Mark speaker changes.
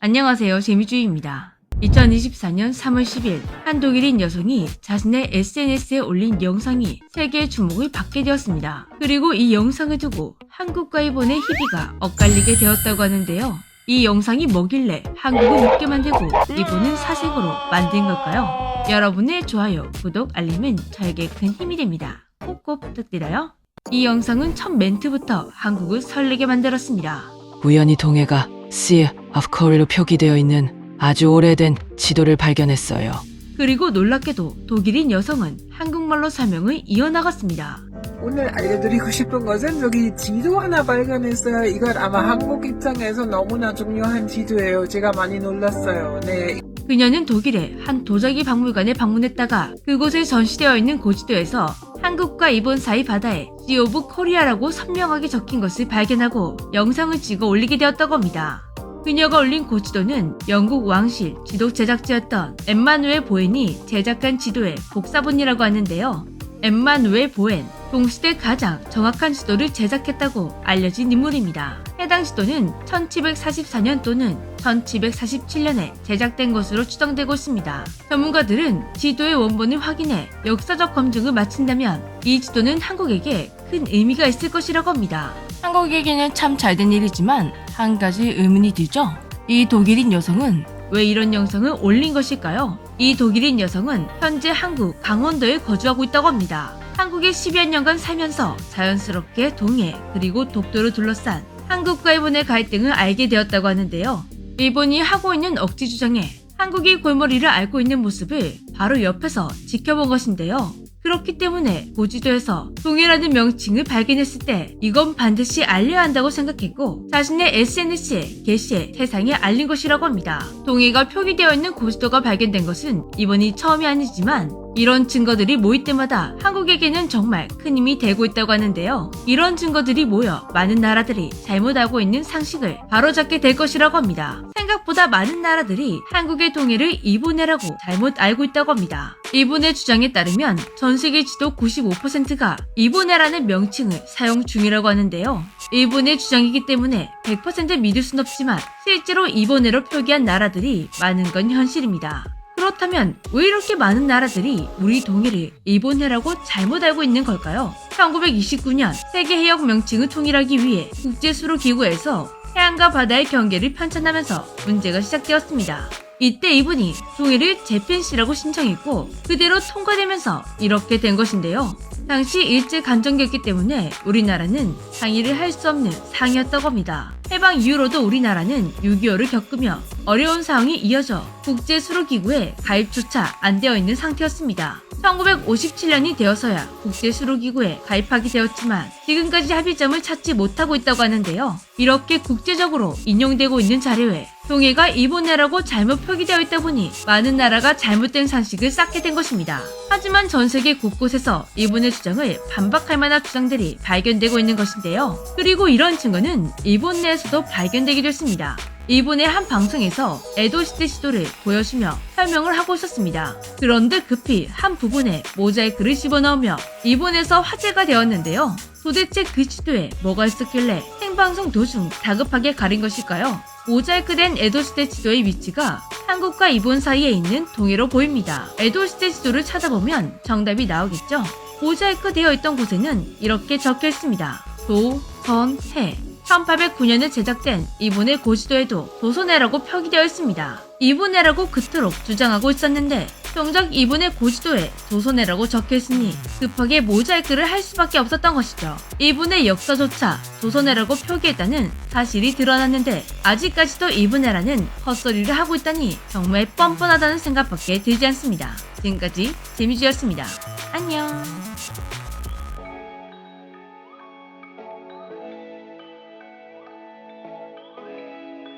Speaker 1: 안녕하세요. 재미주의입니다. 2024년 3월 10일 한 독일인 여성이 자신의 SNS에 올린 영상이 세계의 주목을 받게 되었습니다. 그리고 이 영상을 두고 한국과 일본의 희비가 엇갈리게 되었다고 하는데요. 이 영상이 뭐길래 한국은 웃게 만들고 일본은 사색으로 만든 걸까요? 여러분의 좋아요, 구독, 알림은 저에게 큰 힘이 됩니다. 꼭꼭 부탁드려요. 이 영상은 첫 멘트부터 한국을 설레게 만들었습니다.
Speaker 2: 우연히 동해가 Sea of Korea로 표기되어 있는 아주 오래된 지도를 발견했어요.
Speaker 1: 그리고 놀랍게도 독일인 여성은 한국말로 설명을 이어나갔습니다.
Speaker 3: 오늘 알려드리고 싶은 것은 여기 지도 하나 발견했어요. 이건 아마 한국 입장에서 너무나 중요한 지도예요. 제가 많이 놀랐어요. 네.
Speaker 1: 그녀는 독일의 한 도자기 박물관에 방문했다가 그곳에 전시되어 있는 고지도에서 한국과 일본 사이 바다에 Sea of Korea라고 선명하게 적힌 것을 발견하고 영상을 찍어 올리게 되었다고 합니다. 그녀가 올린 고지도는 영국 왕실 지도 제작자였던 엠마누엘 보엔이 제작한 지도의 복사본이라고 하는데요. 엠마누엘 보엔, 동시대 가장 정확한 지도를 제작했다고 알려진 인물입니다. 해당 지도는 1744년 또는 1747년에 제작된 것으로 추정되고 있습니다. 전문가들은 지도의 원본을 확인해 역사적 검증을 마친다면 이 지도는 한국에게 큰 의미가 있을 것이라고 합니다. 한국에게는 참 잘된 일이지만 한 가지 의문이 들죠. 이 독일인 여성은 왜 이런 영상을 올린 것일까요? 이 독일인 여성은 현재 한국 강원도에 거주하고 있다고 합니다. 한국에 10여 년간 살면서 자연스럽게 동해 그리고 독도를 둘러싼 한국과 일본의 갈등을 알게 되었다고 하는데요. 일본이 하고 있는 억지 주장에 한국이 골머리를 앓고 있는 모습을 바로 옆에서 지켜본 것인데요. 그렇기 때문에 고지도에서 동해라는 명칭을 발견했을 때 이건 반드시 알려야 한다고 생각했고 자신의 SNS에 게시해 세상에 알린 것이라고 합니다. 동해가 표기되어 있는 고지도가 발견된 것은 이번이 처음이 아니지만 이런 증거들이 모일 때마다 한국에게는 정말 큰 힘이 되고 있다고 하는데요. 이런 증거들이 모여 많은 나라들이 잘못 알고 있는 상식을 바로잡게 될 것이라고 합니다. 생각보다 많은 나라들이 한국의 동해를 일본해라고 잘못 알고 있다고 합니다. 일본의 주장에 따르면 전 세계 지도 95%가 일본해라는 명칭을 사용 중이라고 하는데요. 일본의 주장이기 때문에 100% 믿을 순 없지만 실제로 일본해로 표기한 나라들이 많은 건 현실입니다. 그렇다면 왜 이렇게 많은 나라들이 우리 동해를 일본해라고 잘못 알고 있는 걸까요? 1929년 세계해역 명칭을 통일하기 위해 국제수로기구에서 해안과 바다의 경계를 편찬하면서 문제가 시작되었습니다. 이때 이분이 동해를 재편시라고 신청했고 그대로 통과되면서 이렇게 된 것인데요. 당시 일제간정기였기 때문에 우리나라는 상의를 할 수 없는 상이었다고 합니다. 해방 이후로도 우리나라는 6.25를 겪으며 어려운 상황이 이어져 국제수로기구에 가입조차 안 되어 있는 상태였습니다. 1957년이 되어서야 국제수로기구에 가입하게 되었지만 지금까지 합의점을 찾지 못하고 있다고 하는데요. 이렇게 국제적으로 인용되고 있는 자료에 동해가 일본해라고 잘못 표기되어 있다 보니 많은 나라가 잘못된 상식을 쌓게 된 것입니다. 하지만 전 세계 곳곳에서 일본의 주장을 반박할 만한 주장들이 발견되고 있는 것인데요. 그리고 이런 증거는 일본 내에서도 발견되기도 했습니다. 일본의 한 방송에서 에도시대 지도를 보여주며 설명을 하고 있었습니다. 그런데 급히 한 부분에 모자이크를 집어넣으며 일본에서 화제가 되었는데요. 도대체 그 지도에 뭐가 있었길래 생방송 도중 다급하게 가린 것일까요? 모자이크된 에도시대 지도의 위치가 한국과 일본 사이에 있는 동해로 보입니다. 에도시대 지도를 찾아보면 정답이 나오겠죠? 모자이크 되어 있던 곳에는 이렇게 적혀 있습니다. 도, 선, 해. 1809년에 제작된 일본의 고지도에도 조선해라고 표기되어 있습니다. 일본해라고 그토록 주장하고 있었는데 정작 일본의 고지도에 조선해라고 적혀있으니 급하게 모자이크를 할 수밖에 없었던 것이죠. 일본의 역사조차 조선해라고 표기했다는 사실이 드러났는데 아직까지도 일본해라는 헛소리를 하고 있다니 정말 뻔뻔하다는 생각밖에 들지 않습니다. 지금까지 재미주였습니다. 안녕.